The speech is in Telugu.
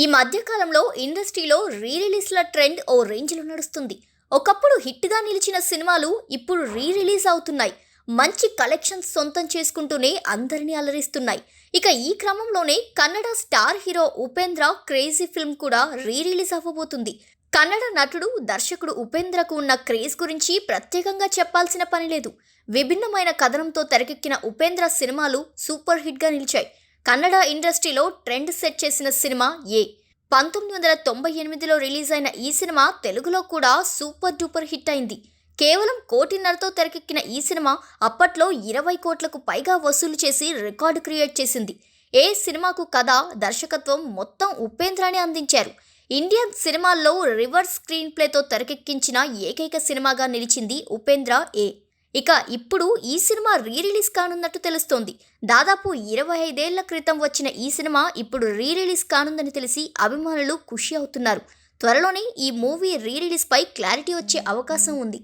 ఈ మధ్య కాలంలో ఇండస్ట్రీలో రీ రిలీజ్ల ట్రెండ్ ఓ రేంజ్లో నడుస్తుంది. ఒకప్పుడు హిట్గా నిలిచిన సినిమాలు ఇప్పుడు రీ రిలీజ్ అవుతున్నాయి. మంచి కలెక్షన్స్ సొంతం చేసుకుంటూనే అందరినీ అలరిస్తున్నాయి. ఇక ఈ క్రమంలోనే Kannada star hero Upendra crazy film కూడా రీ రిలీజ్ అవ్వబోతుంది. కన్నడ నటుడు దర్శకుడు ఉపేంద్రకు ఉన్న క్రేజ్ గురించి ప్రత్యేకంగా చెప్పాల్సిన పని లేదు. విభిన్నమైన కథనంతో తెరకెక్కిన ఉపేంద్ర సినిమాలు సూపర్ హిట్గా నిలిచాయి. కన్నడ ఇండస్ట్రీలో ట్రెండ్ సెట్ చేసిన సినిమా ఏ. 1998లో రిలీజ్ అయిన ఈ సినిమా తెలుగులో కూడా సూపర్ డూపర్ హిట్ అయింది. కేవలం 1.5 కోటితో తెరకెక్కిన ఈ సినిమా అప్పట్లో 20 కోట్లకు పైగా వసూలు చేసి రికార్డు క్రియేట్ చేసింది. ఏ సినిమాకు కథ, దర్శకత్వం మొత్తం ఉపేంద్రనే అందించారు. ఇండియన్ సినిమాల్లో రివర్స్ స్క్రీన్ ప్లేతో తెరకెక్కించిన ఏకైక సినిమాగా నిలిచింది ఉపేంద్ర ఏ. ఇక ఇప్పుడు ఈ సినిమా రీ రిలీజ్ కానున్నట్టు తెలుస్తోంది. దాదాపు 25 ఏళ్ల క్రితం వచ్చిన ఈ సినిమా ఇప్పుడు రీ రిలీజ్ కానుందని తెలిసి అభిమానులు ఖుషి అవుతున్నారు. త్వరలోనే ఈ మూవీ రీ రిలీజ్ పై క్లారిటీ వచ్చే అవకాశం ఉంది.